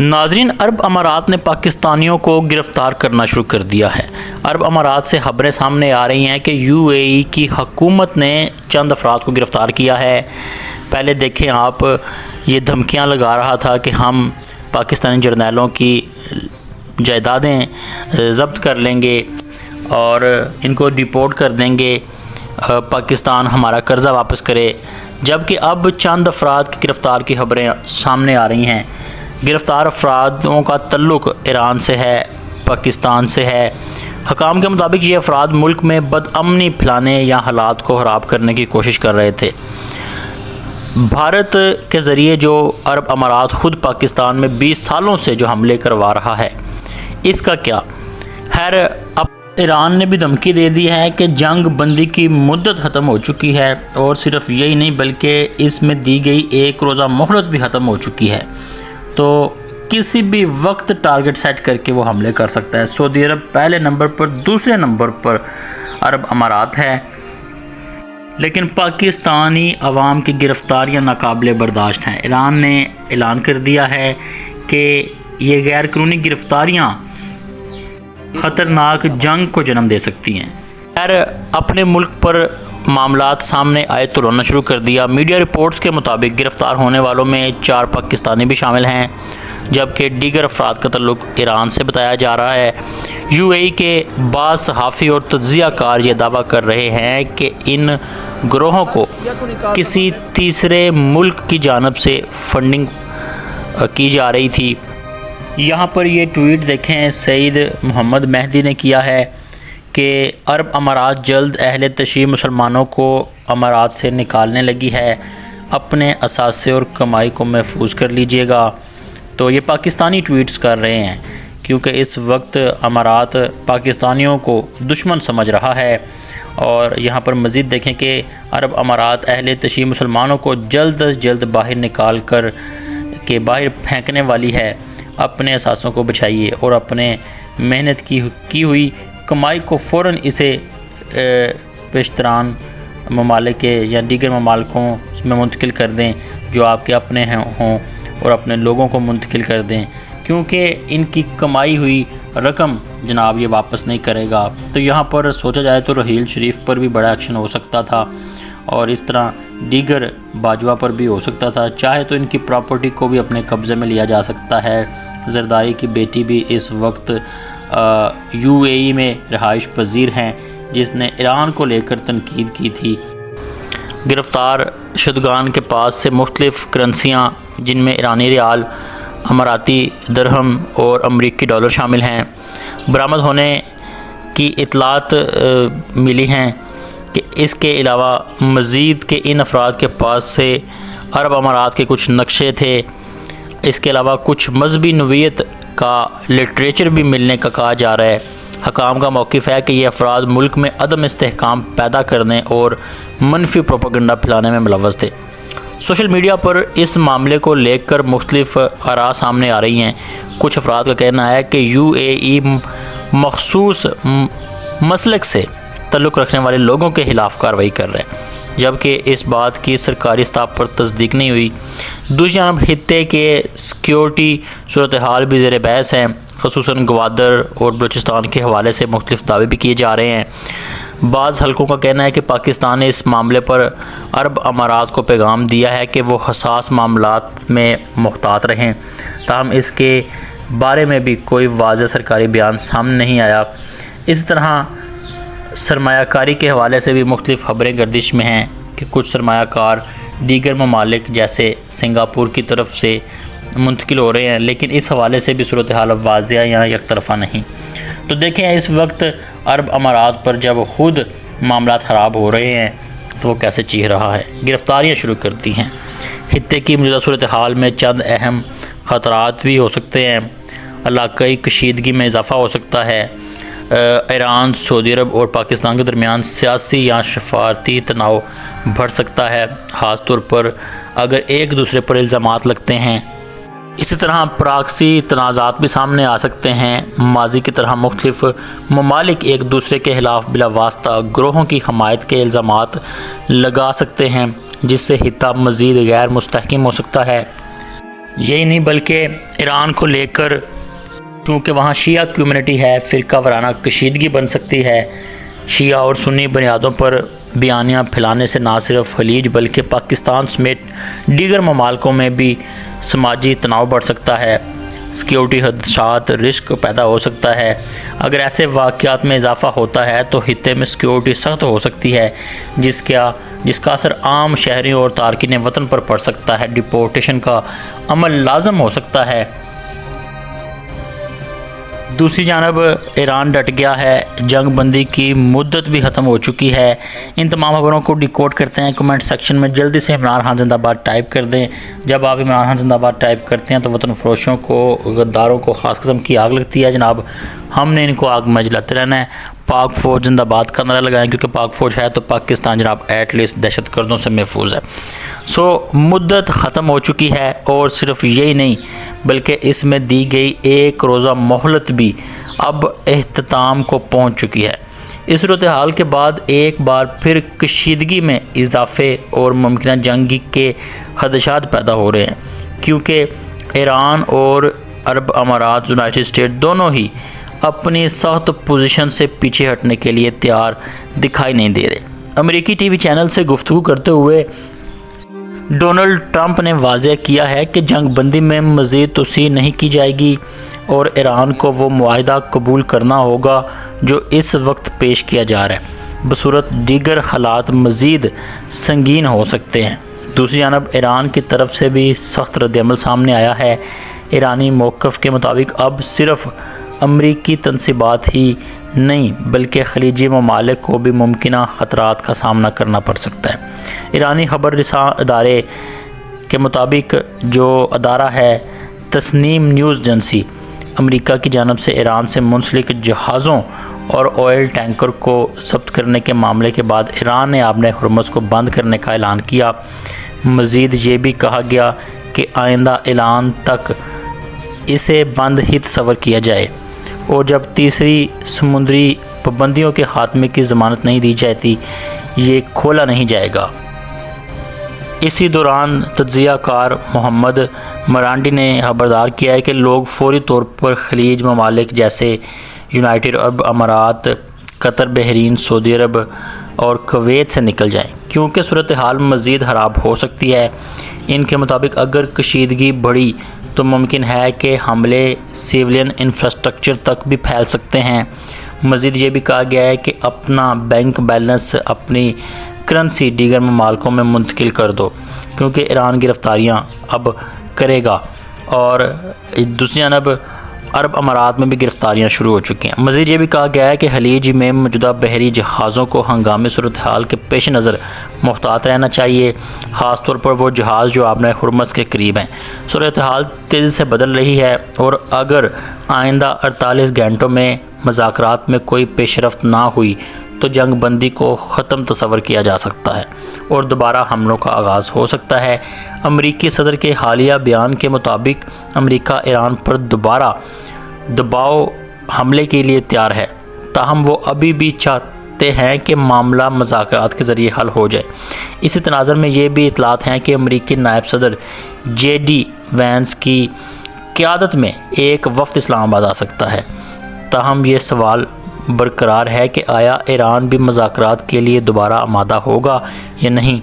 ناظرین، عرب امارات نے پاکستانیوں کو گرفتار کرنا شروع کر دیا ہے۔ عرب امارات سے خبریں سامنے آ رہی ہیں کہ یو اے ای کی حکومت نے چند افراد کو گرفتار کیا ہے۔ پہلے دیکھیں آپ، یہ دھمکیاں لگا رہا تھا کہ ہم پاکستانی جرنیلوں کی جائیدادیں ضبط کر لیں گے اور ان کو ڈیپورٹ کر دیں گے، پاکستان ہمارا قرضہ واپس کرے، جبکہ اب چند افراد کی گرفتار کی خبریں سامنے آ رہی ہیں۔ گرفتار افرادوں کا تعلق ایران سے ہے، پاکستان سے ہے۔ حکام کے مطابق یہ افراد ملک میں بدامنی پھیلانے یا حالات کو خراب کرنے کی کوشش کر رہے تھے۔ بھارت کے ذریعے جو عرب امارات خود پاکستان میں 20 سالوں سے جو حملے کروا رہا ہے، اس کا کیا؟ خیر، اب ایران نے بھی دھمکی دے دی ہے کہ جنگ بندی کی مدت ختم ہو چکی ہے، اور صرف یہی نہیں بلکہ اس میں دی گئی 1 روزہ مہلت بھی ختم ہو چکی ہے، تو کسی بھی وقت ٹارگٹ سیٹ کر کے وہ حملے کر سکتا ہے۔ سعودی عرب پہلے نمبر پر، دوسرے نمبر پر عرب امارات ہے، لیکن پاکستانی عوام کی گرفتاریاں ناقابل برداشت ہیں۔ ایران نے اعلان کر دیا ہے کہ یہ غیر قانونی گرفتاریاں خطرناک جنگ کو جنم دے سکتی ہیں۔ خیر، اپنے ملک پر معاملات سامنے آئے تو رونا شروع کر دیا۔ میڈیا رپورٹس کے مطابق گرفتار ہونے والوں میں 4 پاکستانی بھی شامل ہیں، جبکہ دیگر افراد کا تعلق ایران سے بتایا جا رہا ہے۔ یو اے ای کے بعض صحافی اور تجزیہ کار یہ دعویٰ کر رہے ہیں کہ ان گروہوں کو کسی تیسرے ملک کی جانب سے فنڈنگ کی جا رہی تھی۔ یہاں پر یہ ٹویٹ دیکھیں، سعید محمد مہدی نے کیا ہے کہ عرب امارات جلد اہل تشیع مسلمانوں کو امارات سے نکالنے لگی ہے، اپنے اثاثے اور کمائی کو محفوظ کر لیجئے گا۔ تو یہ پاکستانی ٹویٹس کر رہے ہیں، کیونکہ اس وقت امارات پاکستانیوں کو دشمن سمجھ رہا ہے۔ اور یہاں پر مزید دیکھیں کہ عرب امارات اہل تشیع مسلمانوں کو جلد از جلد باہر نکال کر کے باہر پھینکنے والی ہے۔ اپنے اثاثوں کو بچائیے اور اپنے محنت کی ہوئی کمائی کو فوراً اسے پیشتران ممالک کے یا دیگر ممالکوں میں منتقل کر دیں جو آپ کے اپنے ہوں، اور اپنے لوگوں کو منتقل کر دیں، کیونکہ ان کی کمائی ہوئی رقم جناب یہ واپس نہیں کرے گا۔ تو یہاں پر سوچا جائے تو رحیل شریف پر بھی بڑا ایکشن ہو سکتا تھا، اور اس طرح دیگر باجوہ پر بھی ہو سکتا تھا۔ چاہے تو ان کی پراپرٹی کو بھی اپنے قبضے میں لیا جا سکتا ہے۔ زرداری کی بیٹی بھی اس وقت یو اے ای میں رہائش پذیر ہیں، جس نے ایران کو لے کر تنقید کی تھی۔ گرفتار شدگان کے پاس سے مختلف کرنسیاں، جن میں ایرانی ریال، اماراتی درہم اور امریکی ڈالر شامل ہیں، برآمد ہونے کی اطلاعات ملی ہیں کہ اس کے علاوہ مزید کہ ان افراد کے پاس سے عرب امارات کے کچھ نقشے تھے۔ اس کے علاوہ کچھ مذہبی نوعیت کا لٹریچر بھی ملنے کا کہا جا رہا ہے۔ حکام کا موقف ہے کہ یہ افراد ملک میں عدم استحکام پیدا کرنے اور منفی پروپیگنڈا پھیلانے میں ملوث تھے۔ سوشل میڈیا پر اس معاملے کو لے کر مختلف آراء سامنے آ رہی ہیں۔ کچھ افراد کا کہنا ہے کہ یو اے ای مخصوص مسلک سے تعلق رکھنے والے لوگوں کے خلاف کارروائی کر رہے ہیں، جبکہ اس بات کی سرکاری سطح پر تصدیق نہیں ہوئی۔ دوسری جانب خطے کے سیکیورٹی صورتحال بھی زیر بحث ہیں، خصوصاً گوادر اور بلوچستان کے حوالے سے مختلف دعوے بھی کیے جا رہے ہیں۔ بعض حلقوں کا کہنا ہے کہ پاکستان نے اس معاملے پر عرب امارات کو پیغام دیا ہے کہ وہ حساس معاملات میں محتاط رہیں، تاہم اس کے بارے میں بھی کوئی واضح سرکاری بیان سامنے نہیں آیا۔ اس طرح سرمایہ کاری کے حوالے سے بھی مختلف خبریں گردش میں ہیں کہ کچھ سرمایہ کار دیگر ممالک جیسے سنگاپور کی طرف سے منتقل ہو رہے ہیں، لیکن اس حوالے سے بھی صورتحال واضح یا یک طرفہ نہیں۔ تو دیکھیں، اس وقت عرب امارات پر جب خود معاملات خراب ہو رہے ہیں تو وہ کیسے چیخ رہا ہے، گرفتاریاں شروع کرتی ہیں۔ خطے کی موجودہ صورتحال میں چند اہم خطرات بھی ہو سکتے ہیں۔ علاقائی کشیدگی میں اضافہ ہو سکتا ہے۔ ایران، سعودی عرب اور پاکستان کے درمیان سیاسی یا سفارتی تناؤ بڑھ سکتا ہے، خاص طور پر اگر ایک دوسرے پر الزامات لگتے ہیں۔ اسی طرح پراکسی تنازعات بھی سامنے آ سکتے ہیں۔ ماضی کی طرح مختلف ممالک ایک دوسرے کے خلاف بلا واسطہ گروہوں کی حمایت کے الزامات لگا سکتے ہیں، جس سے خطہ مزید غیر مستحکم ہو سکتا ہے۔ یہی نہیں بلکہ ایران کو لے کر چونکہ وہاں شیعہ کمیونٹی ہے، فرقہ وارانہ کشیدگی بن سکتی ہے۔ شیعہ اور سنی بنیادوں پر بیانیہ پھیلانے سے نہ صرف خلیج بلکہ پاکستان سمیت دیگر ممالکوں میں بھی سماجی تناؤ بڑھ سکتا ہے، سیکیورٹی خدشات، رسک پیدا ہو سکتا ہے۔ اگر ایسے واقعات میں اضافہ ہوتا ہے تو خطے میں سیکیورٹی سخت ہو سکتی ہے، جس کا اثر عام شہریوں اور تارکین وطن پر پڑ سکتا ہے۔ ڈپورٹیشن کا عمل لازم ہو سکتا ہے۔ دوسری جانب ایران ڈٹ گیا ہے، جنگ بندی کی مدت بھی ختم ہو چکی ہے۔ ان تمام خبروں کو ڈیکوڈ کرتے ہیں کمنٹ سیکشن میں، جلدی سے عمران خان زندہ باد ٹائپ کر دیں۔ جب آپ عمران خان زندہ باد ٹائپ کرتے ہیں تو وطن فروشوں کو، غداروں کو خاص قسم کی آگ لگتی ہے جناب۔ ہم نے ان کو آگ میں جلاتے رہنا ہے۔ پاک فوج زندہ باد کا نعرہ لگائیں، کیونکہ پاک فوج ہے تو پاکستان جناب ایٹ لیسٹ دہشت گردوں سے محفوظ ہے۔ مدت ختم ہو چکی ہے، اور صرف یہی نہیں بلکہ اس میں دی گئی ایک روزہ مہلت بھی اب اختتام کو پہنچ چکی ہے۔ اس صورتحال کے بعد ایک بار پھر کشیدگی میں اضافے اور ممکنہ جنگ کے خدشات پیدا ہو رہے ہیں، کیونکہ ایران اور عرب امارات، یونائٹڈ اسٹیٹ دونوں ہی اپنی سخت پوزیشن سے پیچھے ہٹنے کے لیے تیار دکھائی نہیں دے رہے۔ امریکی ٹی وی چینل سے گفتگو کرتے ہوئے ڈونلڈ ٹرمپ نے واضح کیا ہے کہ جنگ بندی میں مزید توسیع نہیں کی جائے گی اور ایران کو وہ معاہدہ قبول کرنا ہوگا جو اس وقت پیش کیا جا رہا ہے، بصورت دیگر حالات مزید سنگین ہو سکتے ہیں۔ دوسری جانب ایران کی طرف سے بھی سخت رد عمل سامنے آیا ہے۔ ایرانی موقف کے مطابق اب صرف امریکی تنصیبات ہی نہیں بلکہ خلیجی ممالک کو بھی ممکنہ خطرات کا سامنا کرنا پڑ سکتا ہے۔ ایرانی خبر رساں ادارے کے مطابق جو ادارہ ہے تسنیم نیوز ایجنسی، امریکہ کی جانب سے ایران سے منسلک جہازوں اور آئل ٹینکر کو ضبط کرنے کے معاملے کے بعد ایران نے آبِ ہرمز کو بند کرنے کا اعلان کیا۔ مزید یہ بھی کہا گیا کہ آئندہ اعلان تک اسے بند ہی تصور کیا جائے، اور جب تیسری سمندری پابندیوں کے خاتمے کی ضمانت نہیں دی جاتی یہ کھولا نہیں جائے گا۔ اسی دوران تجزیہ کار محمد مرانڈی نے خبردار کیا ہے کہ لوگ فوری طور پر خلیج ممالک جیسے یونائٹڈ عرب امارات، قطر، بحرین، سعودی عرب اور کویت سے نکل جائیں، کیونکہ صورتحال مزید خراب ہو سکتی ہے۔ ان کے مطابق اگر کشیدگی بڑھی تو ممکن ہے کہ حملے سیولین انفراسٹرکچر تک بھی پھیل سکتے ہیں۔ مزید یہ بھی کہا گیا ہے کہ اپنا بینک بیلنس، اپنی کرنسی دیگر ممالکوں میں منتقل کر دو، کیونکہ ایران گرفتاریاں اب کرے گا، اور دوسری جانب عرب امارات میں بھی گرفتاریاں شروع ہو چکی ہیں۔ مزید یہ بھی کہا گیا ہے کہ خلیج میں موجودہ بحری جہازوں کو ہنگامی صورتحال کے پیش نظر محتاط رہنا چاہیے، خاص طور پر وہ جہاز جو آبِ ہرمز کے قریب ہیں۔ صورتحال تیزی سے بدل رہی ہے، اور اگر آئندہ 48 گھنٹوں میں مذاکرات میں کوئی پیش رفت نہ ہوئی تو جنگ بندی کو ختم تصور کیا جا سکتا ہے اور دوبارہ حملوں کا آغاز ہو سکتا ہے۔ امریکی صدر کے حالیہ بیان کے مطابق امریکہ ایران پر دوبارہ دباؤ حملے کے لیے تیار ہے، تاہم وہ ابھی بھی چاہتے ہیں کہ معاملہ مذاکرات کے ذریعے حل ہو جائے۔ اسی تناظر میں یہ بھی اطلاعات ہیں کہ امریکی نائب صدر جے ڈی وینس کی قیادت میں ایک وفد اسلام آباد آ سکتا ہے، تاہم یہ سوال برقرار ہے کہ آیا ایران بھی مذاکرات کے لیے دوبارہ آمادہ ہوگا یا نہیں۔